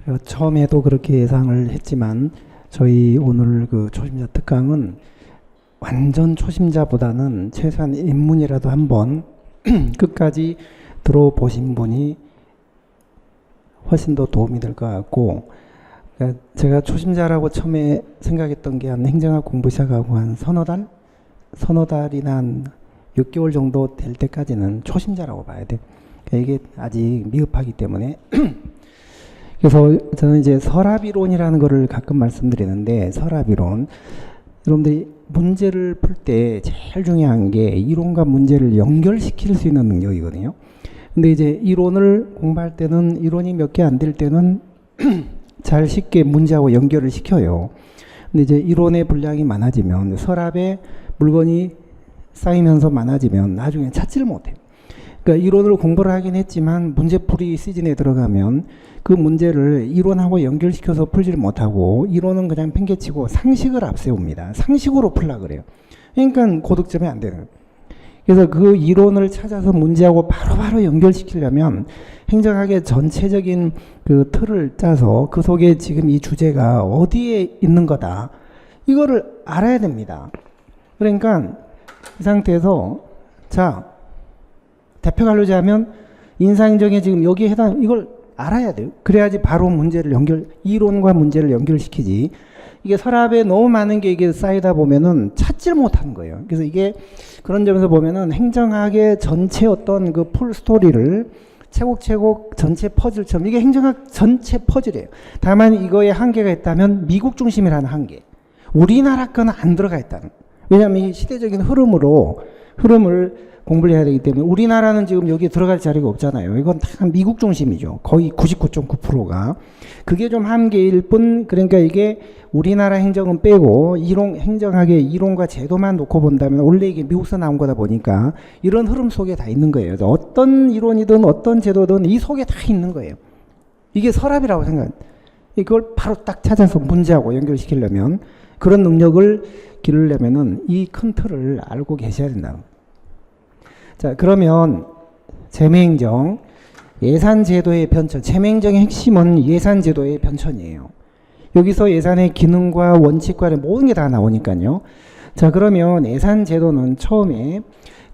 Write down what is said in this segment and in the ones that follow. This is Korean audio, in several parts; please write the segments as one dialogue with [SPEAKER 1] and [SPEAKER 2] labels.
[SPEAKER 1] 제가 처음에도 그렇게 예상을 했지만 저희 오늘 그 초심자 특강은 완전 초심자보다는 최소한 입문이라도 한번 끝까지 들어보신 분이 훨씬 더 도움이 될 것 같고, 그러니까 제가 초심자라고 처음에 생각했던 게 한 행정학 공부 시작하고 한 서너 달이나 한 6개월 정도 될 때까지는 초심자라고 봐야 돼. 그러니까 이게 아직 미흡하기 때문에 그래서 저는 이제 설합이론이라는 거를 가끔 말씀드리는데, 설합이론, 여러분들이 문제를 풀 때 제일 중요한 게 이론과 문제를 연결시킬 수 있는 능력이거든요. 근데 이제 이론을 공부할 때는 이론이 몇 개 안 될 때는 잘 쉽게 문제하고 연결을 시켜요. 근데 이제 이론의 분량이 많아지면, 서랍에 물건이 쌓이면서 많아지면 나중에 찾지를 못해요. 그러니까 이론을 공부를 하긴 했지만 문제풀이 시즌에 들어가면 그 문제를 이론하고 연결시켜서 풀지를 못하고, 이론은 그냥 팽개치고 상식을 앞세웁니다. 상식으로 풀려고 그래요. 그러니까 고득점이 안 되는 거예요. 그래서 그 이론을 찾아서 문제하고 바로바로 연결시키려면 행정학의 전체적인 그 틀을 짜서 그 속에 지금 이 주제가 어디에 있는 거다, 이거를 알아야 됩니다. 그러니까 이 상태에서, 자, 대표 관료자면 인사행정에 지금 여기에 해당, 이걸 알아야 돼요. 그래야지 바로 문제를 이론과 문제를 연결시키지. 이게 서랍에 너무 많은 게 이게 쌓이다 보면은 찾지를 못하는 거예요. 그래서 이게 그런 점에서 보면은 행정학의 전체 어떤 그 풀 스토리를 차곡차곡 전체 퍼즐처럼, 이게 행정학 전체 퍼즐이에요. 다만 이거에 한계가 있다면 미국 중심이라는 한계. 우리나라 거는 안 들어가 있다는. 왜냐하면 이 시대적인 흐름을 공부를 해야 되기 때문에, 우리나라는 지금 여기에 들어갈 자리가 없잖아요. 이건 다 미국 중심이죠. 거의 99.9%가. 그게 좀 한계일 뿐, 그러니까 이게 우리나라 행정은 빼고 행정학의 이론과 제도만 놓고 본다면 원래 이게 미국서 나온 거다 보니까 이런 흐름 속에 다 있는 거예요. 그래서 어떤 이론이든 어떤 제도든 이 속에 다 있는 거예요. 이게 서랍이라고 생각해요. 이걸 바로 딱 찾아서 문제하고 연결시키려면, 그런 능력을 기르려면은 이 큰 틀을 알고 계셔야 된다. 자, 그러면 재무행정, 예산제도의 변천. 재무행정의 핵심은 예산제도의 변천이에요. 여기서 예산의 기능과 원칙과 모든 게 다 나오니까요. 자, 그러면 예산제도는 처음에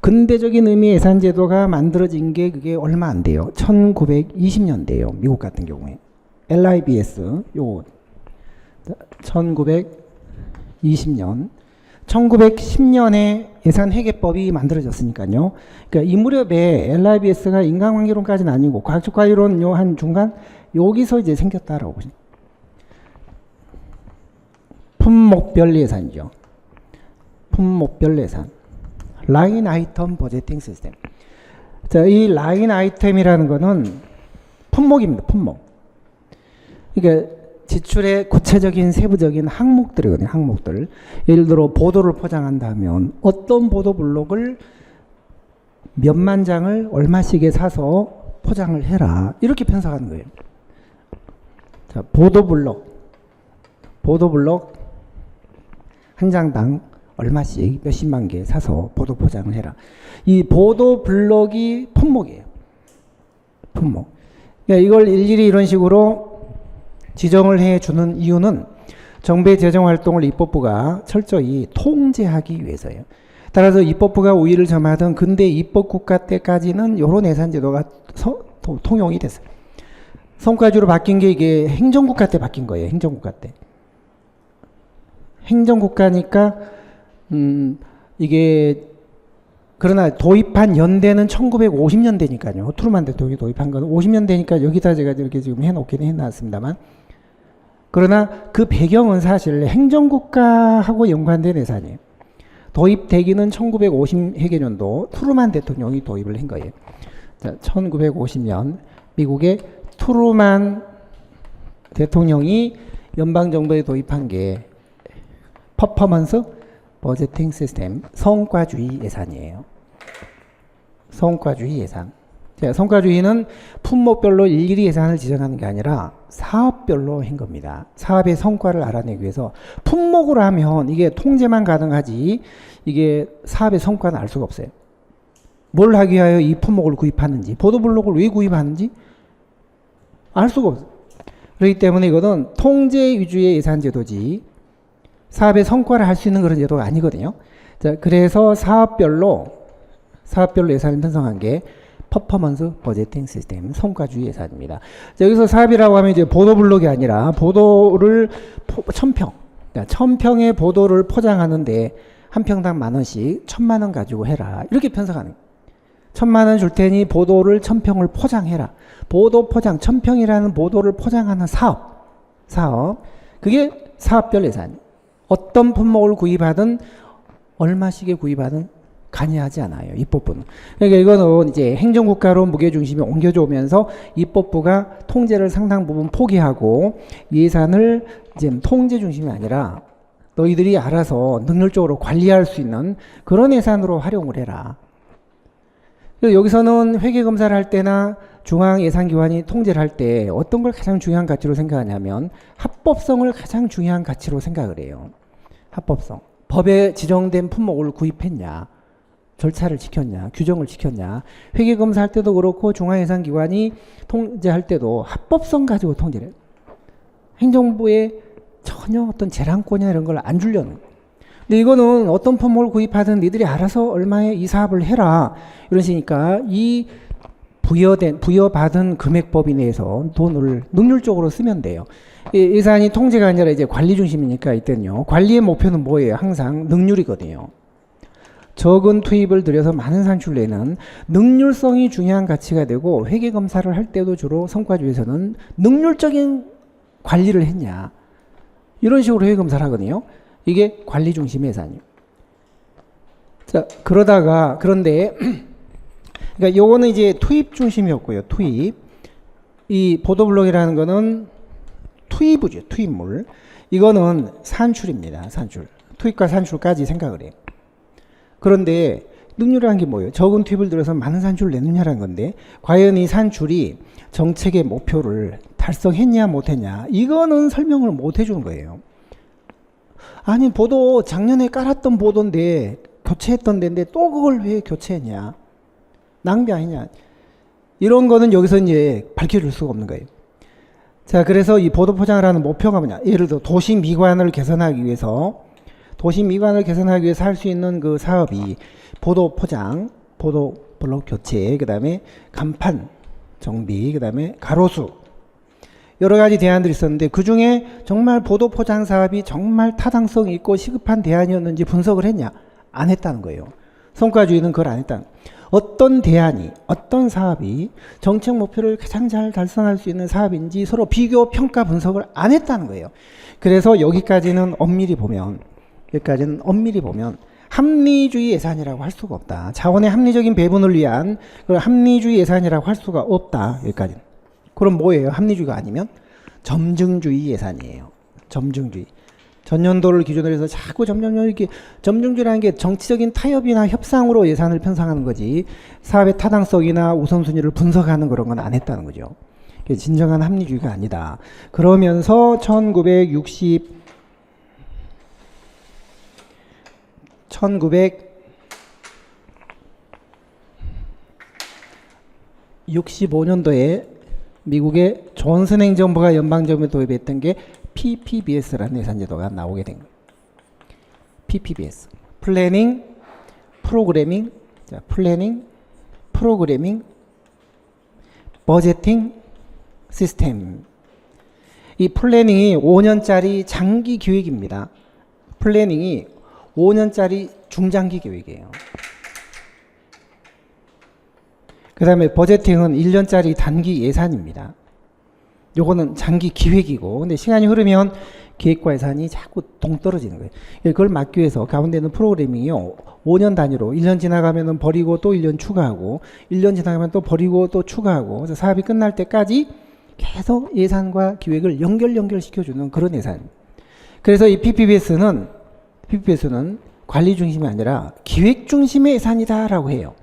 [SPEAKER 1] 근대적인 의미의 예산제도가 만들어진 게 그게 얼마 안 돼요. 1920년대예요. 미국 같은 경우에. LIBS, 요거. 1920년. 1910년에 예산회계법이 만들어졌으니까요. 그러니까 이 무렵에 LIBS가 인간관계론까지는 아니고 과학적관리론 요 한 중간, 여기서 이제 생겼다라고 보시면. 품목별 예산이죠. 품목별 예산. 라인 아이템 버제팅 시스템. 자, 이 라인 아이템이라는 거는 품목입니다. 품목. 그러니까 지출의 구체적인 세부적인 항목들이거든요. 항목들. 예를 들어 보도를 포장한다면 어떤 보도 블록을 몇만 장을 얼마씩에 사서 포장을 해라, 이렇게 편성하는 거예요. 자, 보도 블록 한 장당 얼마씩 몇십만 개 사서 보도 포장을 해라. 이 보도 블록이 품목이에요. 품목. 그러니까 이걸 일일이 이런 식으로 지정을 해주는 이유는 정부의 재정활동을 입법부가 철저히 통제하기 위해서예요. 따라서 입법부가 우위를 점하던 근대 입법국가 때까지는 이런 예산제도가 통용이 됐어요. 성과주로 바뀐 게 이게 행정국가 때 바뀐 거예요. 행정국가 때. 행정국가니까 이게, 그러나 도입한 연대는 1950년대니까요. 트루만 대통령이 도입한 건 50년대니까 여기다 제가 이렇게 지금 해놓긴 해놨습니다만, 그러나 그 배경은 사실 행정국가하고 연관된 예산이에요. 도입되기는 1950회계년도 트루만 대통령이 도입을 한 거예요. 자, 1950년 미국의 트루만 대통령이 연방정부에 도입한 게 퍼포먼스 버제팅 시스템, 성과주의 예산이에요. 성과주의 예산. 자, 성과주의는 품목별로 일일이 예산을 지정하는 게 아니라 사업별로 한 겁니다. 사업의 성과를 알아내기 위해서. 품목으로 하면 이게 통제만 가능하지, 이게 사업의 성과는 알 수가 없어요. 뭘 하기 위하여 이 품목을 구입하는지, 보도블록을 왜 구입하는지 알 수가 없어요. 그렇기 때문에 이거는 통제 위주의 예산 제도지 사업의 성과를 할 수 있는 그런 제도가 아니거든요. 자, 그래서 사업별로 예산을 편성한 게 퍼포먼스 버제팅 시스템, 성과주의 예산입니다. 자, 여기서 사업이라고 하면 이제 보도 블록이 아니라 보도를 1000평, 그러니까 1000평의 보도를 포장하는데 한 평당 10,000원씩 1,000,000원 가지고 해라. 이렇게 편성하는 거예요. 1,000,000원 줄 테니 보도를 1000평을 포장해라. 보도 포장, 1000평이라는 보도를 포장하는 사업. 그게 사업별 예산. 어떤 품목을 구입하든 얼마씩에 구입하든 관여하지 않아요. 입법부는. 그러니까 이거는 이제 행정국가로 무게중심이 옮겨져 오면서 입법부가 통제를 상당 부분 포기하고 예산을 이제 통제 중심이 아니라 너희들이 알아서 능률적으로 관리할 수 있는 그런 예산으로 활용을 해라. 여기서는 회계검사를 할 때나 중앙예산기관이 통제를 할 때 어떤 걸 가장 중요한 가치로 생각하냐면 합법성을 가장 중요한 가치로 생각을 해요. 합법성. 법에 지정된 품목을 구입했냐, 절차를 지켰냐, 규정을 지켰냐. 회계검사 할 때도 그렇고 중앙예산기관이 통제할 때도 합법성 가지고 통제를 해요. 행정부에 전혀 어떤 재량권이나 이런 걸 안 주려는. 근데 이거는 어떤 품목을 구입하든 니들이 알아서 얼마에 이 사업을 해라. 이러시니까 이 부여받은 금액법이 내에서 돈을 능률적으로 쓰면 돼요. 예산이 통제가 아니라 이제 관리 중심이니까 이때는요. 관리의 목표는 뭐예요? 항상 능률이거든요. 적은 투입을 들여서 많은 산출을 내는 능률성이 중요한 가치가 되고 회계검사를 할 때도 주로 성과주에서는 능률적인 관리를 했냐. 이런 식으로 회계검사를 하거든요. 이게 관리 중심의 예산이에요. 자, 그런데 그러니까 요거는 이제 투입 중심이었고요. 투입. 이 보도블록이라는 거는 투입이죠. 투입물. 이거는 산출입니다. 산출. 투입과 산출까지 생각을 해요. 그런데 능률이라는 게 뭐예요? 적은 투입을 들여서 많은 산출을 내느냐라는 건데 과연 이 산출이 정책의 목표를 달성했냐 못했냐 이거는 설명을 못 해주는 거예요. 아니 보도 작년에 깔았던 보도인데 교체했던 데인데 또 그걸 왜 교체했냐, 낭비 아니냐, 이런 거는 여기서 이제 밝혀줄 수가 없는 거예요. 자, 그래서 이 보도 포장을 하는 목표가 뭐냐, 예를 들어 도시 미관을 개선하기 위해서 할 수 있는 그 사업이 보도 포장, 보도 블록 교체, 그 다음에 간판 정비, 그 다음에 가로수, 여러 가지 대안들이 있었는데 그 중에 정말 보도 포장 사업이 정말 타당성 있고 시급한 대안이었는지 분석을 했냐? 안 했다는 거예요. 성과주의는 그걸 안 했다는 거예요. 어떤 대안이, 어떤 사업이 정책 목표를 가장 잘 달성할 수 있는 사업인지 서로 비교, 평가, 분석을 안 했다는 거예요. 그래서 여기까지는 엄밀히 보면 합리주의 예산이라고 할 수가 없다. 자원의 합리적인 배분을 위한 그런 합리주의 예산이라고 할 수가 없다. 여기까지는. 그럼 뭐예요? 합리주의가 아니면 점증주의 예산이에요. 점증주의. 전년도를 기준으로 해서 자꾸 점점 이렇게 점증주의라는 게 정치적인 타협이나 협상으로 예산을 편성하는 거지 사업의 타당성이나 우선순위를 분석하는 그런 건 안 했다는 거죠. 진정한 합리주의가 아니다. 그러면서 1965년도에 미국의 존슨 행정부가 연방정부에 도입했던 게 PPBS라는 예산제도가 나오게 된 거예요. PPBS. 플래닝, 프로그래밍, 버제팅 시스템. 이 플래닝이 5년짜리 장기 기획입니다. 플래닝이 5년짜리 중장기 계획이에요. 그 다음에 버제팅은 1년짜리 단기 예산입니다. 요거는 장기 기획이고, 근데 시간이 흐르면 계획과 예산이 자꾸 동떨어지는 거예요. 그걸 막기 위해서 가운데는 프로그래밍이요. 5년 단위로 1년 지나가면 버리고 또 1년 추가하고 1년 지나가면 또 버리고 또 추가하고, 그래서 사업이 끝날 때까지 계속 예산과 기획을 연결시켜주는 그런 예산. 그래서 이 PPBS는 관리 중심이 아니라 기획 중심의 예산이다라고 해요.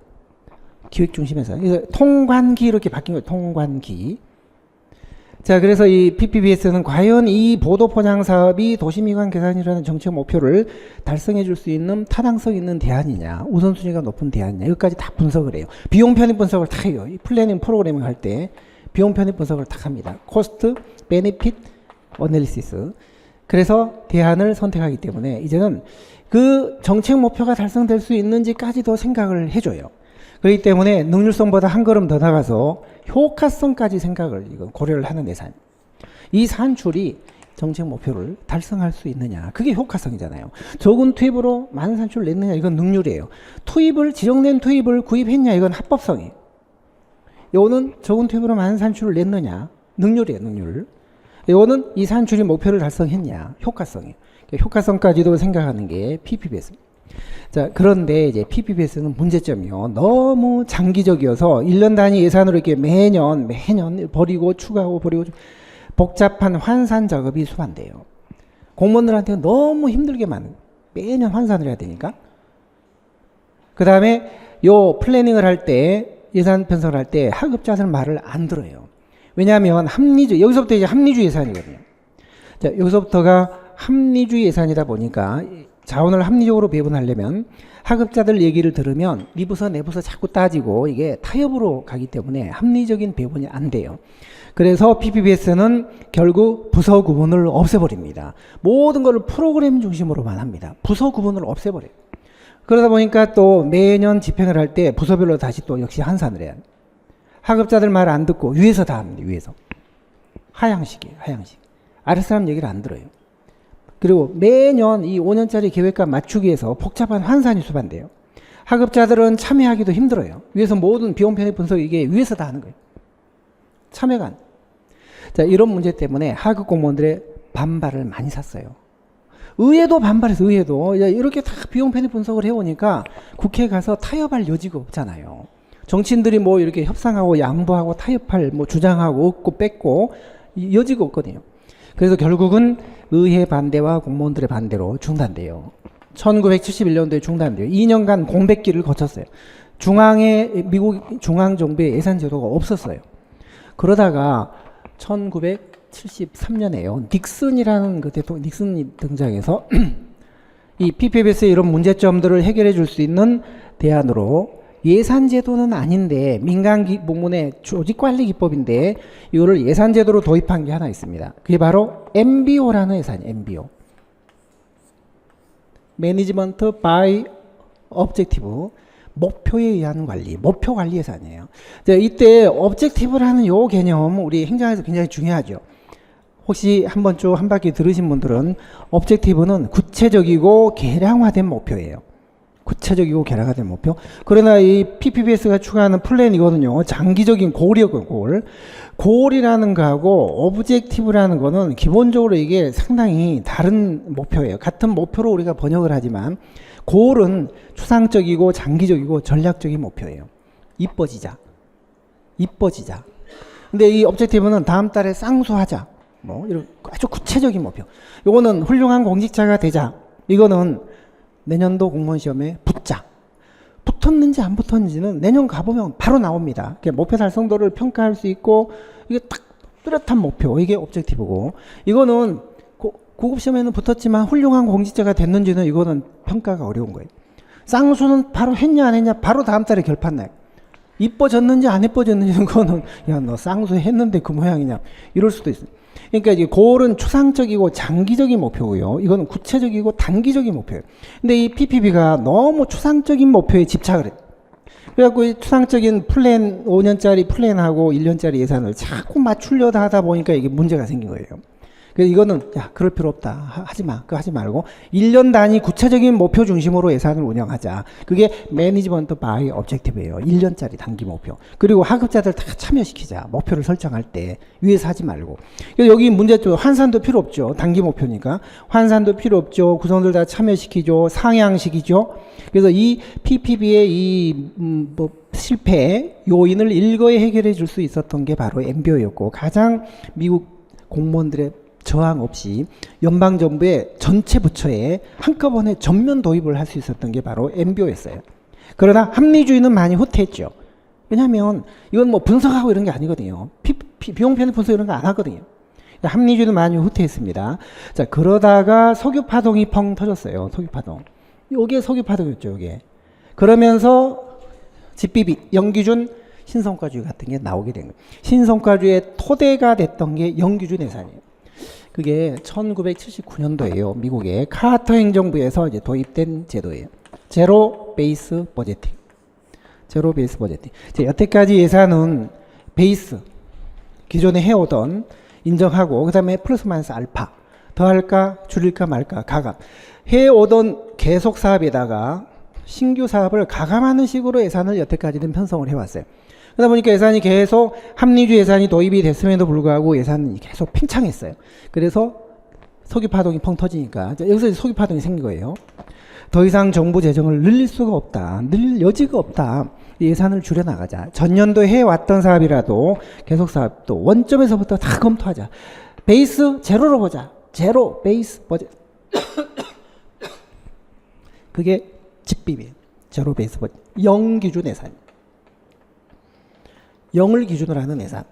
[SPEAKER 1] 기획 중심의 예산. 그래서 통관기 이렇게 바뀐 거예요. 통관기. 자, 그래서 이 PPBS는 과연 이 보도 포장 사업이 도시미관 개선이라는 정책 목표를 달성해 줄 수 있는 타당성 있는 대안이냐, 우선순위가 높은 대안이냐, 여기까지 다 분석을 해요. 비용 편입 분석을 다 해요. 이 플래닝 프로그래밍 할 때 비용 편입 분석을 딱 합니다. 코스트, 베네핏, 어널리시스. 그래서 대안을 선택하기 때문에 이제는 그 정책 목표가 달성될 수 있는지까지도 생각을 해줘요. 그렇기 때문에 능률성보다 한 걸음 더 나가서 효과성까지 생각을 고려를 하는 예산. 이 산출이 정책 목표를 달성할 수 있느냐, 그게 효과성이잖아요. 적은 투입으로 많은 산출을 냈느냐, 이건 능률이에요. 지정된 투입을 구입했냐, 이건 합법성이에요. 이거는 적은 투입으로 많은 산출을 냈느냐, 능률이에요. 능률. 이거는 이 산출이 목표를 달성했냐, 효과성이에요. 효과성까지도 생각하는 게 PPBS. 자, 그런데 이제 PPBS는 문제점이요. 너무 장기적이어서 1년 단위 예산으로 이렇게 매년 버리고 추가하고 버리고 복잡한 환산 작업이 수반돼요. 공무원들한테는 너무 힘들게 매년 환산을 해야 되니까. 그 다음에 요 플래닝을 할 때, 예산 편성을 할 때 하급자들 말을 안 들어요. 왜냐하면 여기서부터 이제 합리주의 예산이거든요. 자, 여기서부터가 합리주의 예산이다 보니까 자원을 합리적으로 배분하려면 하급자들 얘기를 들으면 미부서 내부서 자꾸 따지고 이게 타협으로 가기 때문에 합리적인 배분이 안 돼요. 그래서 PPBS는 결국 부서 구분을 없애버립니다. 모든 것을 프로그램 중심으로만 합니다. 부서 구분을 없애버려요. 그러다 보니까 또 매년 집행을 할 때 부서별로 다시 또 역시 환산을 해야 합니다. 하급자들 말 안 듣고 위에서 다 합니다. 위에서. 하향식이에요. 하향식. 아랫사람 얘기를 안 들어요. 그리고 매년 이 5년짜리 계획과 맞추기 위해서 복잡한 환산이 수반돼요. 하급자들은 참여하기도 힘들어요. 위에서 모든 비용 편입 분석 이게 위에서 다 하는 거예요. 참여가 안 돼요. 자, 이런 문제 때문에 하급 공무원들의 반발을 많이 샀어요. 의회도 반발해서 의회도 이렇게 다 비용 편입 분석을 해오니까 국회에 가서 타협할 여지가 없잖아요. 정치인들이 뭐 이렇게 협상하고 양보하고 타협할 주장하고 얻고 뺏고 여지가 없거든요. 그래서 결국은 의회 반대와 공무원들의 반대로 중단돼요. 1971년도에 중단돼요. 2년간 공백기를 거쳤어요. 미국 중앙정부의 예산제도가 없었어요. 그러다가 1973년에요. 닉슨이라는 닉슨이 등장해서 이 PPBS의 이런 문제점들을 해결해 줄 수 있는 대안으로 예산제도는 아닌데 민간 부문의 조직관리기법인데 이거를 예산제도로 도입한 게 하나 있습니다. 그게 바로 MBO라는 예산이에요. MBO. Management by Objective. 목표에 의한 관리, 목표 관리 예산이에요. 이때 objective라는 요 개념 우리 행정에서 굉장히 중요하죠. 혹시 한 바퀴 들으신 분들은 objective는 구체적이고 계량화된 목표예요. 구체적이고 계량화된 목표. 그러나 이 PPBS가 추가하는 플랜이거든요. 장기적인 골이었고 골이라는 거하고 objective라는 거는 기본적으로 이게 상당히 다른 목표예요. 같은 목표로 우리가 번역을 하지만 골은 추상적이고 장기적이고 전략적인 목표예요. 이뻐지자. 근데 이 objective는 다음 달에 쌍수하자. 이런 아주 구체적인 목표. 요거는 훌륭한 공직자가 되자. 이거는 내년도 공무원 시험에 붙자. 붙었는지 안 붙었는지는 내년 가보면 바로 나옵니다. 목표 달성도를 평가할 수 있고 이게 딱 뚜렷한 목표. 이게 objective고 이거는 고급 시험에는 붙었지만 훌륭한 공직자가 됐는지는 이거는 평가가 어려운 거예요. 쌍수는 바로 했냐 안 했냐 바로 다음 달에 결판 나요. 이뻐졌는지 안 이뻐졌는지는 그거는 야 너 쌍수 했는데 그 모양이냐 이럴 수도 있어요. 그러니까 이제 골은 추상적이고 장기적인 목표고요. 이거는 구체적이고 단기적인 목표예요. 근데 이 PPB가 너무 추상적인 목표에 집착을 해요. 그래갖고 이 추상적인 플랜 5년짜리 플랜하고 1년짜리 예산을 자꾸 맞추려다 하다 보니까 이게 문제가 생긴 거예요. 그래서 이거는 그럴 필요 없다. 하지마. 그거 하지 말고 1년 단위 구체적인 목표 중심으로 예산을 운영하자. 그게 매니지먼트 바이 objective예요. 1년짜리 단기 목표. 그리고 하급자들 다 참여시키자. 목표를 설정할 때 위에서 하지 말고. 그래서 여기 문제점 환산도 필요 없죠. 단기 목표니까. 환산도 필요 없죠. 구성들 다 참여시키죠. 상향시키죠. 그래서 이 PPB의 이 실패 요인을 일거에 해결해 줄 수 있었던 게 바로 MBO였고 가장 미국 공무원들의 저항 없이 연방정부의 전체 부처에 한꺼번에 전면 도입을 할 수 있었던 게 바로 MBO였어요. 그러나 합리주의는 많이 후퇴했죠. 왜냐하면 이건 분석하고 이런 게 아니거든요. 비용 편입 분석 이런 거 안 하거든요. 합리주의는 많이 후퇴했습니다. 자, 그러다가 석유파동이 펑 터졌어요. 석유파동. 요게 석유파동이었죠. 요게. 그러면서 집비비, 연기준 신성과주의 같은 게 나오게 된 거예요. 신성과주의 토대가 됐던 게 영기준 예산이에요. 그게 1979년도에요. 미국의 카터 행정부에서 이제 도입된 제도예요. 제로 베이스 버제팅. 제로 베이스 버제팅. 여태까지 예산은 베이스, 기존에 해오던 인정하고, 그 다음에 플러스 마이너스 알파. 더할까, 줄일까 말까, 가감. 해오던 계속 사업에다가 신규 사업을 가감하는 식으로 예산을 여태까지는 편성을 해왔어요. 그러다 보니까 예산이 계속 합리주 예산이 도입이 됐음에도 불구하고 예산이 계속 팽창했어요. 그래서 소기파동이 펑 터지니까 여기서 소기파동이 생긴 거예요. 더 이상 정부 재정을 늘릴 수가 없다. 늘릴 여지가 없다. 예산을 줄여나가자. 전년도에 해왔던 사업이라도 계속 사업도 원점에서부터 다 검토하자. 베이스 제로로 보자. 제로 베이스 버젯. 그게 집비비예요. 제로 베이스 버젯. 0 기준 예산. 0을 기준으로 하는 예산.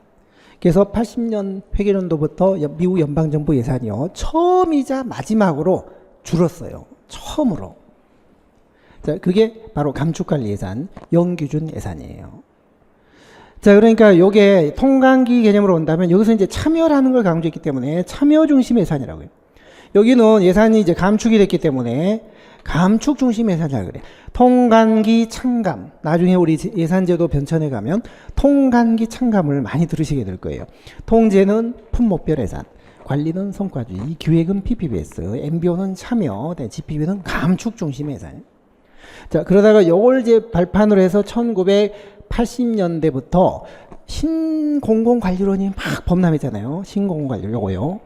[SPEAKER 1] 그래서 80년 회계연도부터 미국 연방정부 예산이요. 처음이자 마지막으로 줄었어요. 처음으로. 자, 그게 바로 감축관리 예산, 0 기준 예산이에요. 자, 그러니까 요게 통관기 개념으로 온다면 여기서 이제 참여라는 걸 강조했기 때문에 참여 중심 예산이라고요. 여기는 예산이 이제 감축이 됐기 때문에 감축 중심 예산이라고 그래요. 통관기 참감. 나중에 우리 예산제도 변천에 가면 통관기 참감을 많이 들으시게 될 거예요. 통제는 품목별 예산, 관리는 성과주의, 기획은 PPBS, MBO는 참여, GPB는 감축 중심 예산. 자, 그러다가 요걸 이제 발판으로 해서 1980년대부터 신공공관리론이 막 범람했잖아요. 신공공관리론 요거요.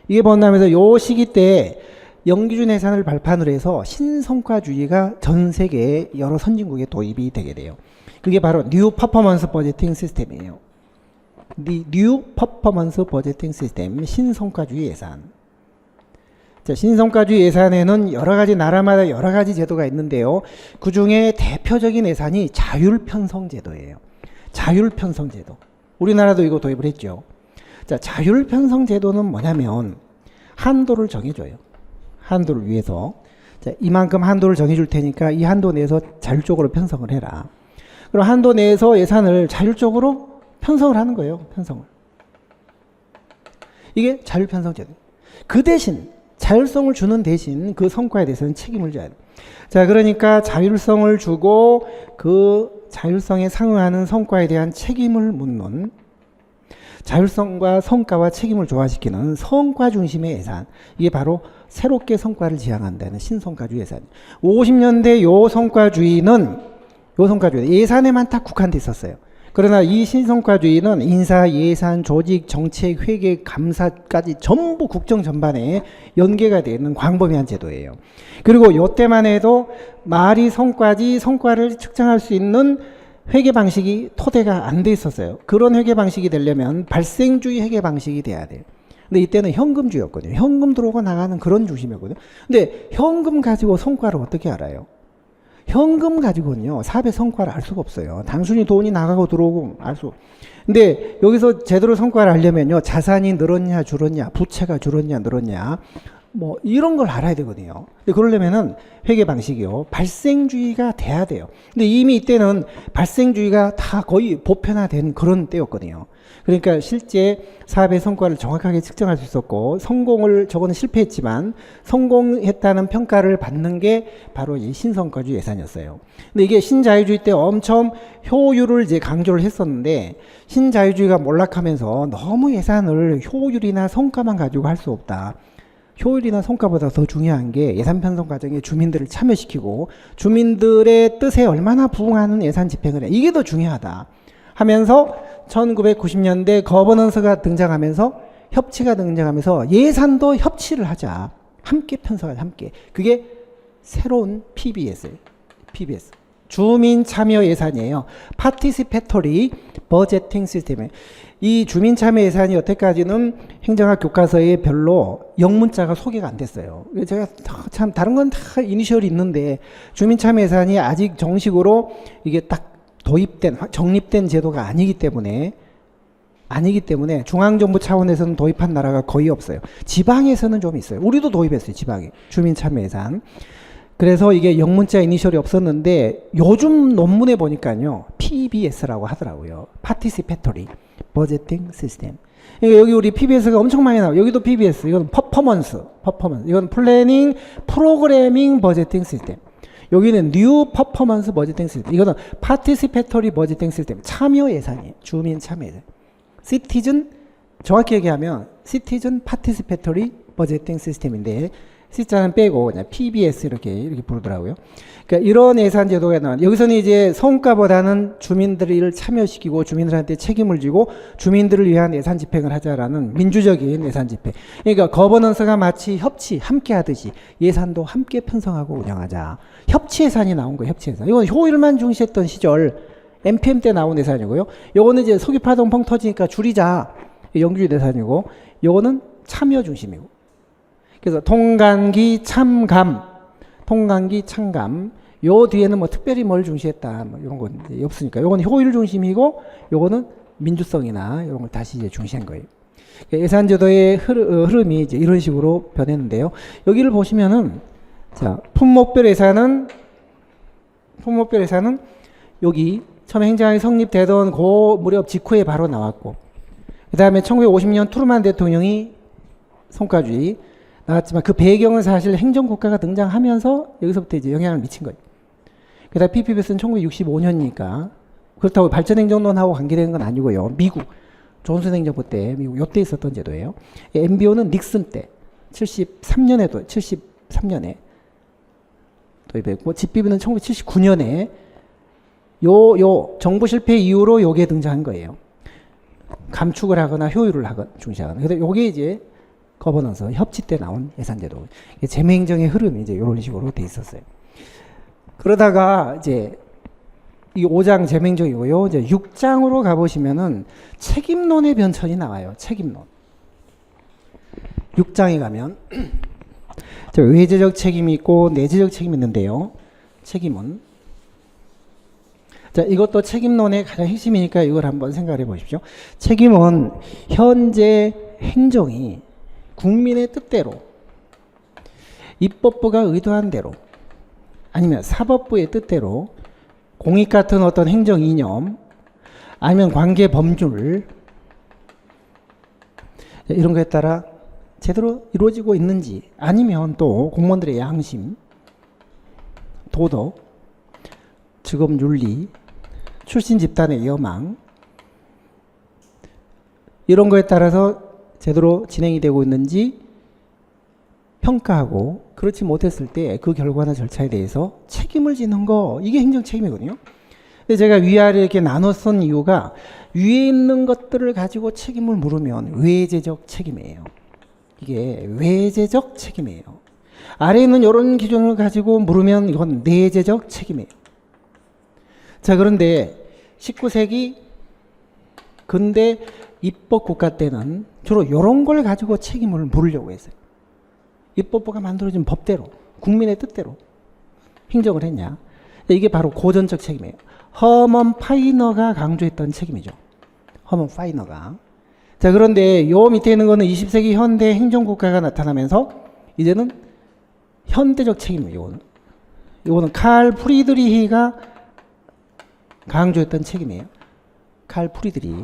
[SPEAKER 1] 이게 범람해서 요 시기 때 영기준 예산을 발판으로 해서 신성과주의가 전 세계 여러 선진국에 도입이 되게 돼요. 그게 바로 뉴 퍼포먼스 버제팅 시스템이에요. 뉴 퍼포먼스 버제팅 시스템, 신성과주의 예산. 자, 신성과주의 예산에는 여러 가지 나라마다 여러 가지 제도가 있는데요. 그 중에 대표적인 예산이 자율편성제도예요. 자율편성제도. 우리나라도 이거 도입을 했죠. 자, 자율편성제도는 뭐냐면 한도를 정해줘요. 한도를 위해서. 자, 이만큼 한도를 정해줄 테니까 이 한도 내에서 자율적으로 편성을 해라. 그럼 한도 내에서 예산을 자율적으로 편성을 하는 거예요. 편성을. 이게 자율편성제도. 그 대신 자율성을 주는 대신 그 성과에 대해서는 책임을 져야 돼요. 자, 그러니까 자율성을 주고 그 자율성에 상응하는 성과에 대한 책임을 묻는, 자율성과 성과와 책임을 조화시키는 성과 중심의 예산. 이게 바로 새롭게 성과를 지향한다는 신성과주의 예산. 50년대 요 성과주의는 예산에만 딱 국한돼 있었어요. 그러나 이 신성과주의는 인사, 예산, 조직, 정책, 회계, 감사까지 전부 국정 전반에 연계가 되어 있는 광범위한 제도예요. 그리고 요때만 해도 말이 성과지 성과를 측정할 수 있는 회계 방식이 토대가 안 돼 있었어요. 그런 회계 방식이 되려면 발생주의 회계 방식이 돼야 돼요. 근데 이때는 현금주의였거든요. 현금 들어오고 나가는 그런 중심이었거든요. 근데 현금 가지고 성과를 어떻게 알아요? 현금 가지고는요, 사업의 성과를 알 수가 없어요. 단순히 돈이 나가고 들어오고 알 수. 근데 여기서 제대로 성과를 알려면요, 자산이 늘었냐, 줄었냐, 부채가 줄었냐, 늘었냐, 뭐, 이런 걸 알아야 되거든요. 근데 그러려면은 회계 방식이요, 발생주의가 돼야 돼요. 근데 이미 이때는 발생주의가 다 거의 보편화된 그런 때였거든요. 그러니까 실제 사업의 성과를 정확하게 측정할 수 있었고, 저거는 실패했지만 성공했다는 평가를 받는 게 바로 이 신성과주의 예산이었어요. 근데 이게 신자유주의 때 엄청 효율을 이제 강조를 했었는데, 신자유주의가 몰락하면서 너무 예산을 효율이나 성과만 가지고 할 수 없다. 효율이나 성과보다 더 중요한 게 예산 편성 과정에 주민들을 참여시키고 주민들의 뜻에 얼마나 부응하는 예산 집행을 해. 이게 더 중요하다 하면서 1990년대 거버넌스가 등장하면서 협치가 등장하면서 예산도 협치를 하자. 함께 편성하자. 함께. 그게 새로운 PBS예요. PBS. 주민 참여 예산이에요. 파티시페토리 버제팅 시스템에. 이 주민 참여 예산이 여태까지는 행정학 교과서에 별로 영문자가 소개가 안 됐어요. 제가 참 다른 건 다 이니셜이 있는데 주민 참여 예산이 아직 정식으로 이게 딱 도입된, 정립된 제도가 아니기 때문에 중앙정부 차원에서는 도입한 나라가 거의 없어요. 지방에서는 좀 있어요. 우리도 도입했어요. 지방에. 주민 참여 예산. 그래서 이게 영문자 이니셜이 없었는데 요즘 논문에 보니까요 PBS라고 하더라고요. Participatory Budgeting System. 그러니까 여기 우리 PBS가 엄청 많이 나와요. 여기도 PBS, 이건 퍼포먼스, 이건 플래닝, 프로그래밍, 버제팅 시스템. 여기는 뉴 퍼포먼스 버제팅 시스템. 이거는 파티시페터리 버제팅 시스템. 참여 예산이에요. 주민 참여 예산. 시티즌, 정확히 얘기하면 시티즌 파티시페터리 버제팅 시스템인데 C자는 빼고 그냥 PBS 이렇게 부르더라고요. 그러니까 이런 예산 제도가 나와. 여기서는 이제 성과보다는 주민들을 참여시키고 주민들한테 책임을 지고 주민들을 위한 예산 집행을 하자라는 민주적인 예산 집행. 그러니까 거버넌스가 마치 협치 함께 하듯이 예산도 함께 편성하고 운영하자. 협치 예산이 나온 거예요. 협치 예산. 이건 효율만 중시했던 시절 MPM 때 나온 예산이고요. 요거는 이제 석유파동 펑 터지니까 줄이자. 영주의 예산이고 요거는 참여 중심이고. 그래서 통관기 참감, 요 뒤에는 뭐 특별히 뭘 중시했다, 뭐 이런 건 이제 없으니까. 요건 효율 중심이고, 요거는 민주성이나 이런 걸 다시 이제 중시한 거예요. 예산제도의 흐름이 이제 이런 식으로 변했는데요. 여기를 보시면은, 자, 품목별 예산은 여기 처음 행정안이 성립되던 그 무렵 직후에 바로 나왔고, 그 다음에 1950년 트루만 대통령이 성과주의 나왔지만 그 배경은 사실 행정국가가 등장하면서 여기서부터 이제 영향을 미친 거예요. 그다음 PPBS는 1965년이니까 그렇다고 발전행정론하고 관계되는 건 아니고요. 미국 존슨 행정부 때 미국 요때 있었던 제도예요. MBO는 닉슨 때 73년에 도입했고 집비비는 1979년에 요 정부 실패 이후로 요게 등장한 거예요. 감축을 하거나 효율을 중시하거나. 근데 요게 이제 거버넌스 협치 때 나온 예산제도. 재무행정의 흐름이 이제 이런 식으로 돼 있었어요. 그러다가 이제 이 5장 재무행정이고요. 이제 6장으로 가보시면은 책임론의 변천이 나와요. 책임론. 6장에 가면 외재적 책임이 있고 내재적 책임이 있는데요. 책임은 자, 이것도 책임론의 가장 핵심이니까 이걸 한번 생각해 보십시오. 책임은 현재 행정이 국민의 뜻대로 입법부가 의도한 대로 아니면 사법부의 뜻대로 공익 같은 어떤 행정 이념 아니면 관계 법률 이런 거에 따라 제대로 이루어지고 있는지 아니면 또 공무원들의 양심, 도덕, 직업윤리, 출신 집단의 여망 이런 거에 따라서 제대로 진행이 되고 있는지 평가하고 그렇지 못했을 때 그 결과나 절차에 대해서 책임을 지는 거 이게 행정 책임이거든요. 근데 제가 위아래 이렇게 나눠 쓴 이유가 위에 있는 것들을 가지고 책임을 물으면 외재적 책임이에요. 이게 외재적 책임이에요. 아래에 있는 이런 기준을 가지고 물으면 이건 내재적 책임이에요. 자, 그런데 19세기 근대 입법국가 때는 주로 이런 걸 가지고 책임을 물으려고 했어요. 입법부가 만들어진 법대로 국민의 뜻대로 행정을 했냐. 이게 바로 고전적 책임이에요. 허먼 파이너가 강조했던 책임이죠. 허먼 파이너가. 자, 그런데 요 밑에 있는 거는 20세기 현대 행정국가가 나타나면서 이제는 현대적 책임이에요. 이거는 칼 프리드리히가 강조했던 책임이에요. 칼 프리드리히.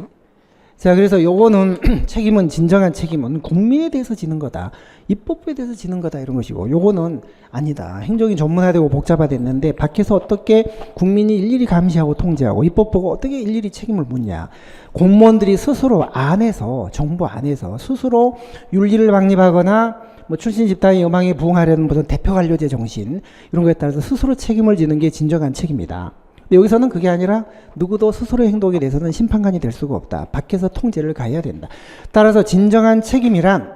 [SPEAKER 1] 자, 그래서 요거는 책임은 진정한 책임은 국민에 대해서 지는 거다. 입법부에 대해서 지는 거다 이런 것이고 요거는 아니다. 행정이 전문화되고 복잡화됐는데 밖에서 어떻게 국민이 일일이 감시하고 통제하고 입법부가 어떻게 일일이 책임을 묻냐. 공무원들이 스스로 안에서 정부 안에서 스스로 윤리를 확립하거나 뭐 출신 집단의 여망에 부응하려는 무슨 대표 관료제 정신 이런 거에 따라서 스스로 책임을 지는 게 진정한 책임이다. 여기서는 그게 아니라 누구도 스스로의 행동에 대해서는 심판관이 될 수가 없다. 밖에서 통제를 가해야 된다. 따라서 진정한 책임이란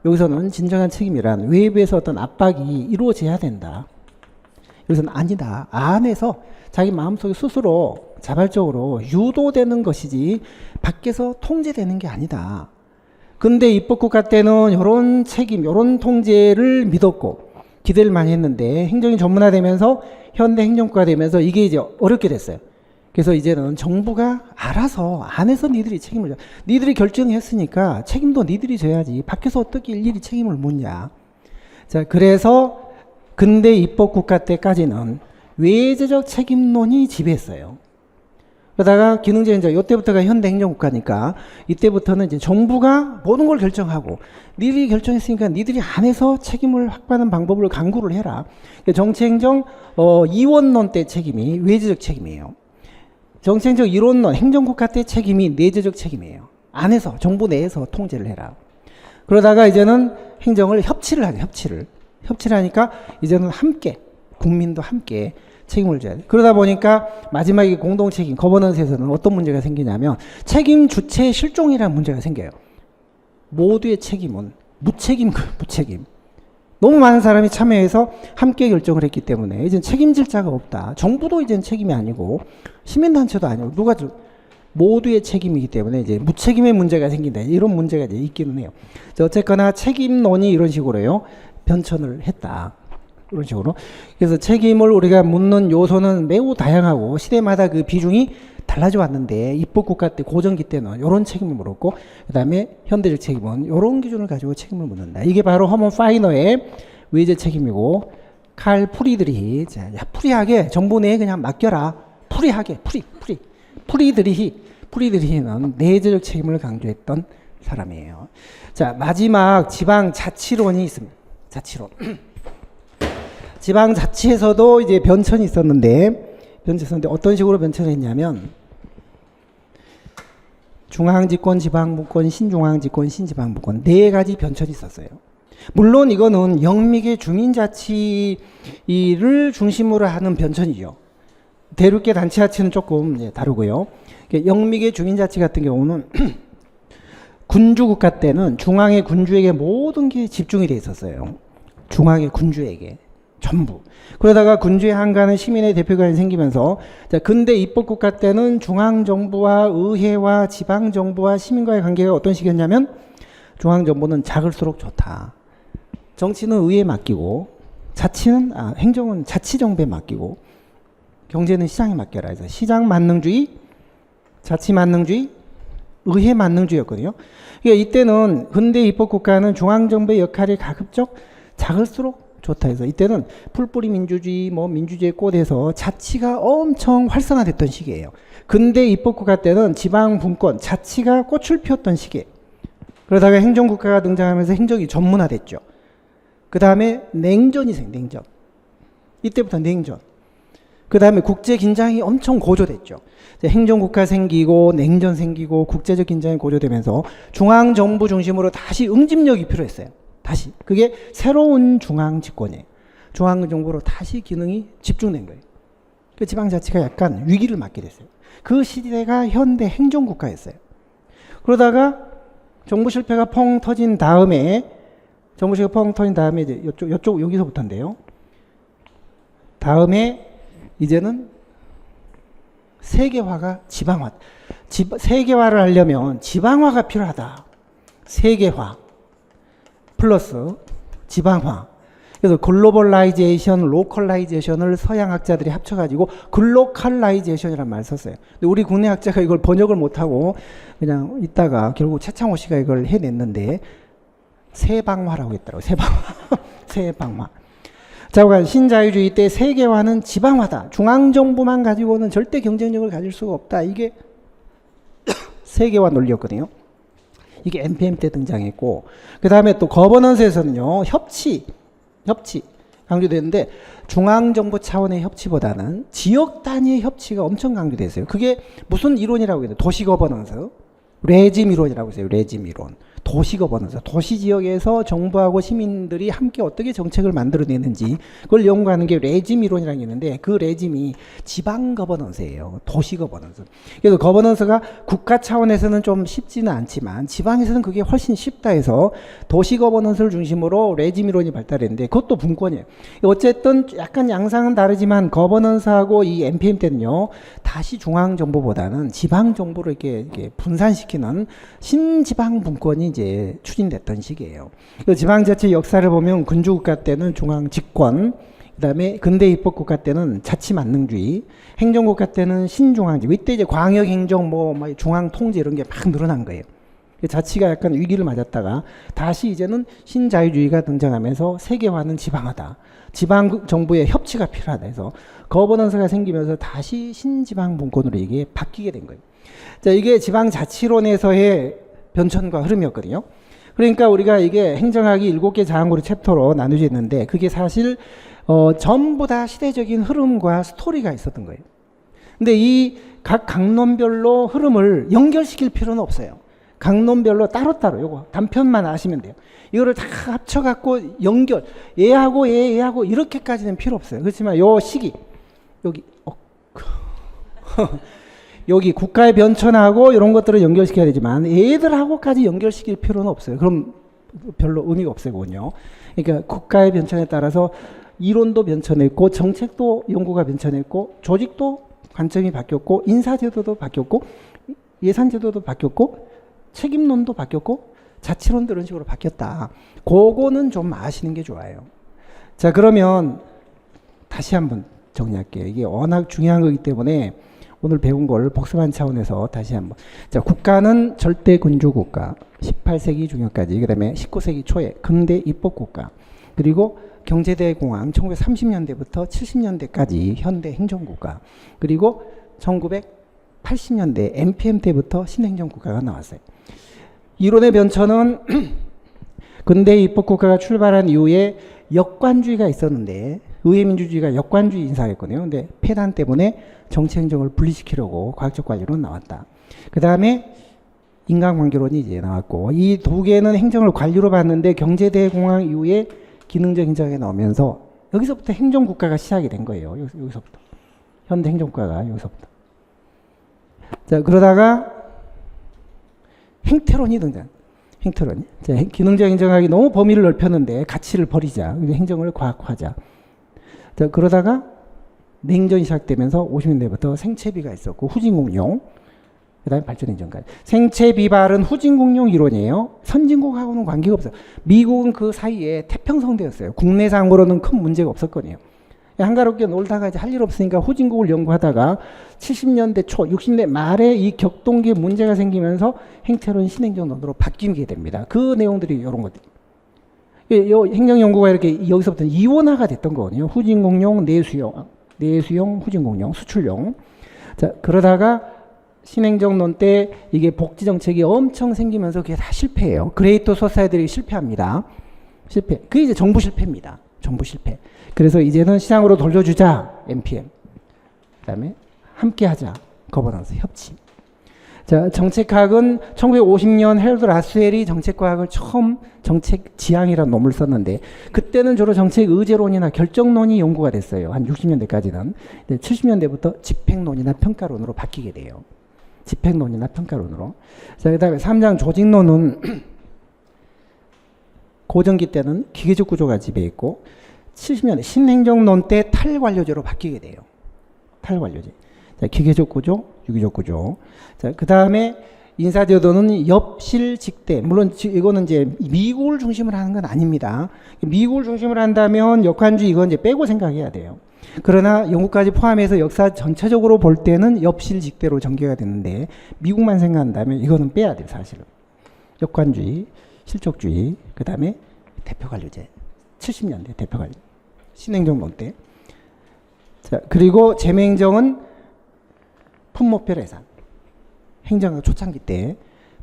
[SPEAKER 1] 여기서는 진정한 책임이란 외부에서 어떤 압박이 이루어져야 된다. 여기서는 아니다. 안에서 자기 마음속에 스스로 자발적으로 유도되는 것이지 밖에서 통제되는 게 아니다. 근데 입법국가 때는 이런 책임, 이런 통제를 믿었고 기대를 많이 했는데 행정이 전문화되면서 현대 행정국가 되면서 이게 이제 어렵게 됐어요. 그래서 이제는 정부가 알아서 안에서 니들이 책임을 져. 니들이 결정했으니까 책임도 니들이 져야지. 밖에서 어떻게 일일이 책임을 묻냐. 자, 그래서 근대 입법국가 때까지는 외제적 책임론이 지배했어요. 그러다가 기능제는 이제 이때부터가 현대 행정국가니까 이때부터는 이제 정부가 모든 걸 결정하고 니들이 결정했으니까 니들이 안에서 책임을 확보하는 방법을 강구를 해라. 정치행정 이원론 때 책임이 외제적 책임이에요. 정치행정 이론론 행정국가 때 책임이 내재적 책임이에요. 안에서 정부 내에서 통제를 해라. 그러다가 이제는 행정을 협치를 하죠. 협치를 하니까 이제는 함께 국민도 함께 책임을 져야 돼. 그러다 보니까 마지막에 공동책임 거버넌스에서는 어떤 문제가 생기냐면 책임 주체 실종이라는 문제가 생겨요. 모두의 책임은 무책임. 너무 많은 사람이 참여해서 함께 결정을 했기 때문에 이제 책임질 자가 없다. 정부도 이제 책임이 아니고 시민단체도 아니고 누가 모두의 책임이기 때문에 이제 무책임의 문제가 생긴다. 이런 문제가 이제 있기는 해요. 어쨌거나 책임론이 이런 식으로요. 변천을 했다. 이런 식으로. 그래서 책임을 우리가 묻는 요소는 매우 다양하고 시대마다 그 비중이 달라져 왔는데 입법국가 때 고전기 때는 이런 책임을 물었고 그다음에 현대적 책임은 이런 기준을 가지고 책임을 묻는다. 이게 바로 허먼 파이너의 외제 책임이고 칼 프리드리히 프리하게 정부 내에 그냥 맡겨라. 프리하게 프리드리히는 내재적 책임을 강조했던 사람이에요. 자, 마지막 지방자치론이 있습니다. 자치론. 지방자치에서도 이제 변천이 있었는데 어떤 식으로 변천을 했냐면 중앙집권, 지방분권, 신중앙집권, 신지방분권 네 가지 변천이 있었어요. 물론 이거는 영미계 주민자치를 중심으로 하는 변천이죠. 대륙계 단체자치는 조금 다르고요. 영미계 주민자치 같은 경우는 군주국가 때는 중앙의 군주에게 모든 게 집중이 돼 있었어요. 중앙의 군주에게 전부. 그러다가 군주의 한가는 시민의 대표관이 생기면서 근대 입법국가 때는 중앙정부와 의회와 지방정부와 시민과의 관계가 어떤 식이었냐면 중앙정부는 작을수록 좋다. 정치는 의회에 맡기고 행정은 자치정부에 맡기고 경제는 시장에 맡겨라 해서 시장 만능주의, 자치 만능주의, 의회 만능주의였거든요. 그러니까 이때는 근대 입법국가는 중앙정부의 역할이 가급적 작을수록 좋다 해서 이때는 풀뿌리 민주주의, 민주주의에 꽃에서 자치가 엄청 활성화됐던 시기예요. 근대 입법국가 때는 지방분권, 자치가 꽃을 피웠던 시기예요. 그러다가 행정국가가 등장하면서 행정이 전문화됐죠. 그 다음에 냉전이 냉전. 이때부터 냉전. 그 다음에 국제 긴장이 엄청 고조됐죠. 행정국가 생기고 냉전 생기고 국제적 긴장이 고조되면서 중앙정부 중심으로 다시 응집력이 필요했어요. 다시. 그게 새로운 중앙집권이에요. 중앙정부로 다시 기능이 집중된 거예요. 그 지방자치가 약간 위기를 맞게 됐어요. 그 시대가 현대 행정국가였어요. 그러다가 정부 실패가 펑 터진 다음에 이제 여기서부터인데요. 다음에 이제는 세계화가 지방화. 세계화를 하려면 지방화가 필요하다. 세계화 플러스 지방화. 그래서 글로벌라이제이션, 로컬라이제이션을 서양 학자들이 합쳐가지고 글로컬라이제이션이라는 말을 썼어요. 근데 우리 국내 학자가 이걸 번역을 못하고 그냥 있다가 결국 최창호 씨가 이걸 해냈는데 세방화라고 했더라고요. 세방화. 자, 신자유주의 때 세계화는 지방화다. 중앙정부만 가지고는 절대 경쟁력을 가질 수가 없다. 이게 세계화 논리였거든요. 이게 NPM 때 등장했고 그 다음에 또 거버넌스에서는요. 협치 강조되는데 중앙정부 차원의 협치보다는 지역 단위의 협치가 엄청 강조됐어요. 그게 무슨 이론이라고 해요? 도시 거버넌스. 레짐 이론이라고 해요. 레짐 이론. 도시 거버넌스. 도시 지역에서 정부하고 시민들이 함께 어떻게 정책을 만들어내는지 그걸 연구하는 게 레짐 이론이라는 게 있는데 그 레짐이 지방 거버넌스예요. 도시 거버넌스. 그래서 거버넌스가 국가 차원에서는 좀 쉽지는 않지만 지방에서는 그게 훨씬 쉽다 해서 도시 거버넌스를 중심으로 레짐 이론이 발달했는데 그것도 분권이에요. 어쨌든 약간 양상은 다르지만 거버넌스하고 이 NPM 때는요. 다시 중앙정부보다는 지방정부를 이렇게 분산시키는 신지방 분권이 이제 추진됐던 시기예요. 지방자치 역사를 보면 군주국가 때는 중앙집권, 그다음에 근대 입법국가 때는 자치만능주의, 행정국가 때는 신중앙주의. 이때 이제 광역행정, 중앙통제 이런 게 막 늘어난 거예요. 자치가 약간 위기를 맞았다가 다시 이제는 신자유주의가 등장하면서 세계화는 지방화다. 지방 정부의 협치가 필요하다 해서 거버넌스가 생기면서 다시 신지방 분권으로 이게 바뀌게 된 거예요. 자, 이게 지방자치론에서의 변천과 흐름이었거든요. 그러니까 우리가 이게 행정학이 7개 자항고리 챕터로 나누어져 있는데 그게 사실 전부 다 시대적인 흐름과 스토리가 있었던 거예요. 근데 이 각 강론별로 흐름을 연결시킬 필요는 없어요. 강론별로 따로따로 요거 단편만 아시면 돼요. 이거를 다 합쳐갖고 연결 얘하고 얘하고 이렇게까지는 필요 없어요. 그렇지만 요 시기 여기 여기 국가의 변천하고 이런 것들을 연결시켜야 되지만 얘들하고까지 연결시킬 필요는 없어요. 그럼 별로 의미가 없어요. 그건요. 그러니까 국가의 변천에 따라서 이론도 변천했고 정책도 연구가 변천했고 조직도 관점이 바뀌었고 인사제도도 바뀌었고 예산제도도 바뀌었고 책임론도 바뀌었고 자치론도 이런 식으로 바뀌었다. 그거는 좀 아시는 게 좋아요. 자, 그러면 다시 한번 정리할게요. 이게 워낙 중요한 거기 때문에 오늘 배운 걸 복습한 차원에서 다시 한번. 자, 국가는 절대 군주국가 18세기 중엽까지, 그 다음에 19세기 초에 근대 입법국가, 그리고 경제대공황 1930년대부터 70년대까지 현대 행정국가, 그리고 1980년대 NPM 때부터 신행정국가가 나왔어요. 이론의 변천은 근대 입법국가가 출발한 이후에 역관주의가 있었는데 의회민주주의가 역관주의 인사했거든요. 근데 폐단 때문에 정치행정을 분리시키려고 과학적 관리론 나왔다. 그 다음에 인간관계론이 이제 나왔고, 이 두 개는 행정을 관리로 봤는데 경제대공황 이후에 기능적 행정에 나오면서 여기서부터 행정국가가 시작이 된 거예요. 여기서부터. 현대 행정국가가 여기서부터. 자, 그러다가 행태론이 등장. 행태론이. 자, 기능적 행정학이 너무 범위를 넓혔는데 가치를 버리자. 행정을 과학화하자. 자, 그러다가 냉전이 시작되면서 50년대부터 생체비가 있었고 후진공용, 그 다음에 발전행정까지. 생체비발은 후진공용 이론이에요. 선진국하고는 관계가 없어요. 미국은 그 사이에 태평성대였어요. 국내상으로는 큰 문제가 없었거든요. 한가롭게 놀다가 이제 할 일 없으니까 후진국을 연구하다가 70년대 초, 60년대 말에 이 격동기에 문제가 생기면서 행태론 신행정론으로 바뀌게 됩니다. 그 내용들이 이런 것들. 행정연구가 이렇게 여기서부터 이원화가 됐던 거거든요. 후진공용, 내수용, 후진공용, 수출용. 자, 그러다가 신행정론 때 이게 복지정책이 엄청 생기면서 그게 다 실패해요. 그레이터 소사이들이 실패합니다. 실패. 그게 이제 정부 실패입니다. 정부 실패. 그래서 이제는 시장으로 돌려주자. NPM. 그 다음에 함께하자. 거버넌스, 협치. 자, 정책학은 1950년 헤럴드 라스웰이 정책과학을 처음 정책 지향이라는 논문을 썼는데 그때는 주로 정책 의제론이나 결정론이 연구가 됐어요. 한 60년대까지는. 70년대부터 집행론이나 평가론으로 바뀌게 돼요. 집행론이나 평가론으로. 자, 그 다음에 3장 조직론은 고전기 때는 기계적 구조가 지배했고 70년대 신행정론 때 탈관료제로 바뀌게 돼요. 탈관료제. 자, 기계적 구조, 유기적 구조. 자, 그 다음에 인사제도는 엽실직대. 물론 이거는 이제 미국을 중심으로 하는 건 아닙니다. 미국을 중심으로 한다면 역관주의 이건 이제 빼고 생각해야 돼요. 그러나 영국까지 포함해서 역사 전체적으로 볼 때는 엽실직대로 전개가 되는데 미국만 생각한다면 이거는 빼야 돼요, 사실은. 역관주의, 실적주의, 그 다음에 대표관료제. 70년대 대표관료. 신행정론 때. 자, 그리고 재무행정은 품목별 예산. 행정학 초창기 때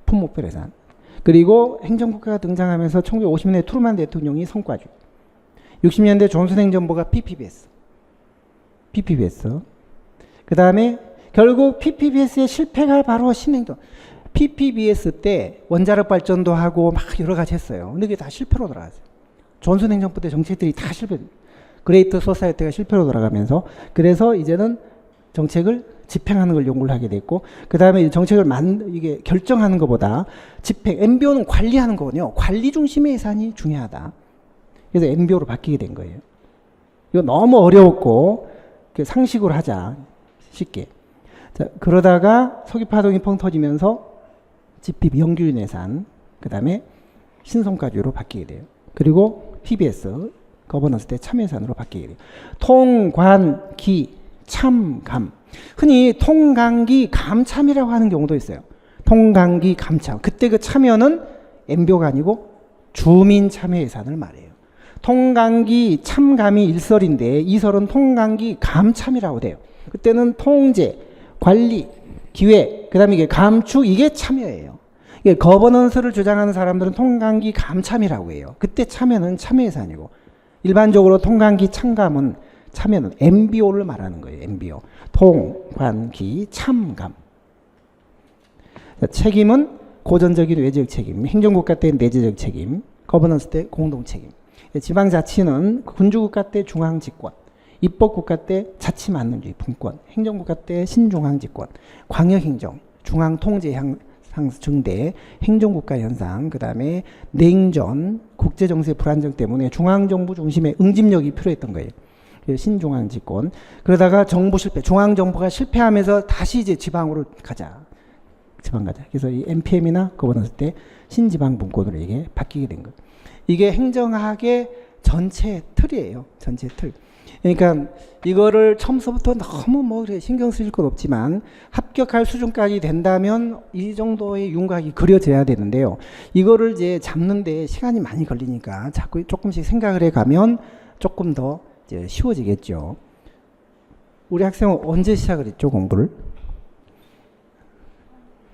[SPEAKER 1] 품목별 예산. 그리고 행정국가가 등장하면서 1950년대 트루만 대통령이 성과주의. 60년대 존슨 행정부가 PPBS. 그 다음에 결국 PPBS의 실패가 바로 신행정. PPBS 때 원자력 발전도 하고 막 여러 가지 했어요. 근데 그게 다 실패로 돌아갔어요. 존슨 행정부 때 정책들이 다 실패. 그레이트 소사이어티가 실패로 돌아가면서 그래서 이제는 정책을 집행하는 걸 연구를 하게 됐고 그 다음에 정책을 이게 결정하는 것보다 집행, MBO는 관리하는 거거든요. 관리 중심의 예산이 중요하다. 그래서 MBO로 바뀌게 된 거예요. 이거 너무 어려웠고 상식으로 하자. 쉽게. 자, 그러다가 서귀파동이 펑 터지면서 집필 영규인 예산, 그 다음에 신성과주로 바뀌게 돼요. 그리고 PBS, 거버넌스 때 참여예산으로 바뀌게 돼요. 통관기, 참감. 흔히 통관기, 감참이라고 하는 경우도 있어요. 통강기 감참. 그때 그 참여는 MBO가 아니고 주민참여예산을 말해요. 통강기 참감이 일설인데 이설은 통강기 감참이라고 돼요. 그때는 통제, 관리, 기획, 그 다음에 이게 감축, 이게 참여예요. 이게 거버넌스를 주장하는 사람들은 통강기 감참이라고 해요. 그때 참여는 참여예산이고, 일반적으로 통강기 참감은 참여는 MBO를 말하는 거예요. MBO. 통관기 참감. 책임은 고전적인 외적 책임, 행정국가 때 내재적 책임, 거버넌스 때 공동 책임. 지방자치는 군주국가 때 중앙집권, 입법국가 때 자치만능주의 분권, 행정국가 때 신중앙집권, 광역행정, 중앙통제 증대, 행정국가 현상, 그 다음에 냉전, 국제정세 불안정 때문에 중앙정부 중심의 응집력이 필요했던 거예요. 신중앙집권. 그러다가 정부 실패, 중앙정부가 실패하면서 다시 이제 지방으로 가자. 지방 가자. 그래서 이 NPM이나 거버넌스 때 신지방 분권으로 이게 바뀌게 된 거예요. 이게 행정학의 전체 틀이에요. 전체 틀. 그러니까 이거를 처음서부터 너무 뭐 신경 쓰실 건 없지만 합격할 수준까지 된다면 이 정도의 윤곽이 그려져야 되는데요. 이거를 이제 잡는데 시간이 많이 걸리니까 자꾸 조금씩 생각을 해가면 조금 더 이제 쉬워지겠죠. 우리 학생은 언제 시작을 했죠, 공부를?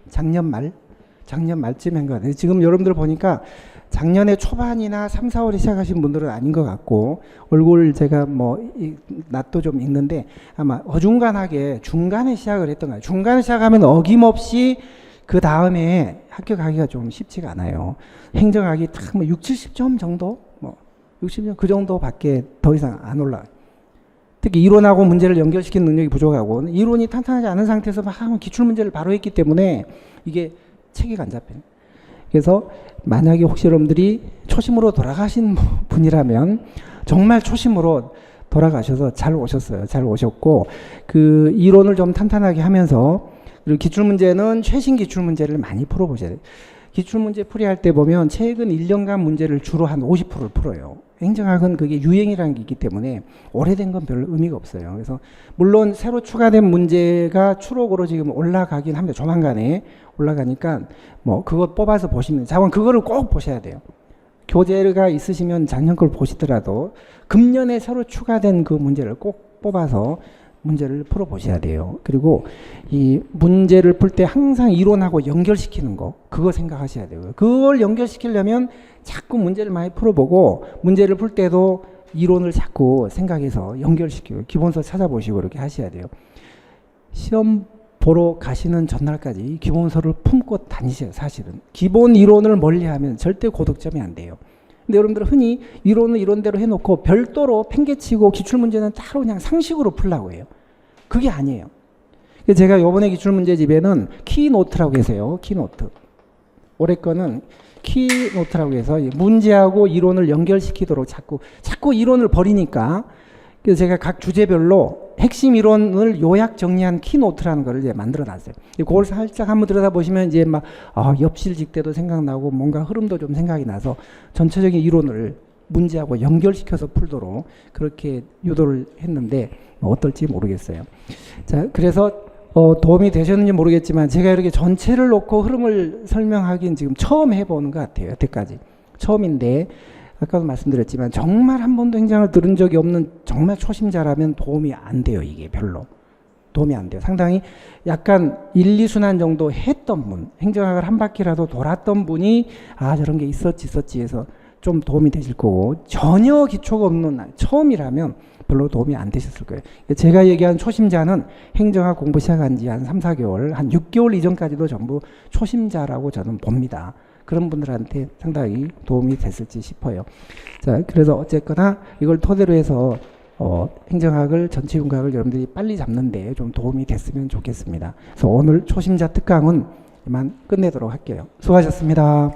[SPEAKER 1] 작년 말쯤 한 거 같아요. 지금 여러분들 보니까 작년에 초반이나 3, 4월에 시작하신 분들은 아닌 것 같고, 얼굴 제가 뭐 낯도 좀 익는데 아마 어중간하게 중간에 시작을 했던 거예요. 중간에 시작하면 어김없이 그 다음에 합격하기가 좀 쉽지가 않아요. 행정학이 딱 뭐 6, 70점 정도? 뭐 60점 그 정도밖에 더 이상 안 올라가요. 특히 이론하고 문제를 연결시키는 능력이 부족하고, 이론이 탄탄하지 않은 상태에서 막 기출문제를 바로 했기 때문에 이게 체계가 안 잡혀요. 그래서 만약에 혹시 여러분들이 초심으로 돌아가신 분이라면 정말 초심으로 돌아가셔서 잘 오셨어요. 잘 오셨고, 그 이론을 좀 탄탄하게 하면서, 그리고 기출문제는 최신 기출문제를 많이 풀어보셔야 돼요. 기출문제 풀이할 때 보면 최근 1년간 문제를 주로 한 50%를 풀어요. 행정학은 그게 유행이라는 게 있기 때문에 오래된 건 별 의미가 없어요. 그래서 물론 새로 추가된 문제가 추록으로 지금 올라가긴 합니다. 조만간에 올라가니까 뭐 그거 뽑아서 보시면, 자원 그거를 꼭 보셔야 돼요. 교재가 있으시면 작년 걸 보시더라도 금년에 새로 추가된 그 문제를 꼭 뽑아서 문제를 풀어 보셔야 돼요. 그리고 이 문제를 풀 때 항상 이론하고 연결시키는 거, 그거 생각하셔야 돼요. 그걸 연결시키려면 자꾸 문제를 많이 풀어보고, 문제를 풀 때도 이론을 자꾸 생각해서 연결시키고 기본서 찾아보시고 이렇게 하셔야 돼요. 시험 보러 가시는 전날까지 기본서를 품고 다니셔요. 사실은 기본 이론을 멀리하면 절대 고득점이 안 돼요. 근데 여러분들 흔히 이론은 이론대로 해놓고 별도로 팽개치고 기출문제는 따로 그냥 상식으로 풀라고 해요. 그게 아니에요. 제가 요번에 기출문제집에는 키노트라고 해서요. 키노트. 올해 거는 키노트라고 해서 문제하고 이론을 연결시키도록 자꾸 이론을 버리니까, 그래서 제가 각 주제별로 핵심 이론을 요약 정리한 키노트라는 걸 이제 만들어 놨어요. 그걸 살짝 한번 들여다보시면 이제 막 엽실직대도 생각나고 뭔가 흐름도 좀 생각이 나서 전체적인 이론을 문제하고 연결시켜서 풀도록 그렇게 유도를 했는데 어떨지 모르겠어요. 자, 그래서 도움이 되셨는지 모르겠지만 제가 이렇게 전체를 놓고 흐름을 설명하긴 지금 처음 해보는 것 같아요. 여태까지 처음인데, 아까도 말씀드렸지만 정말 한 번도 행정을 들은 적이 없는 정말 초심자라면 도움이 안 돼요. 이게 별로 도움이 안 돼요. 상당히 약간 1, 2순환 정도 했던 분, 행정학을 한 바퀴라도 돌았던 분이 저런 게 있었지 해서 좀 도움이 되실 거고, 전혀 기초가 없는 처음이라면 별로 도움이 안 되셨을 거예요. 제가 얘기한 초심자는 행정학 공부 시작한 지 한 3, 4개월, 한 6개월 이전까지도 전부 초심자라고 저는 봅니다. 그런 분들한테 상당히 도움이 됐을지 싶어요. 자, 그래서 어쨌거나 이걸 토대로 해서 행정학을, 전체 윤곽을 여러분들이 빨리 잡는데 좀 도움이 됐으면 좋겠습니다. 그래서 오늘 초심자 특강은 이만 끝내도록 할게요. 수고하셨습니다.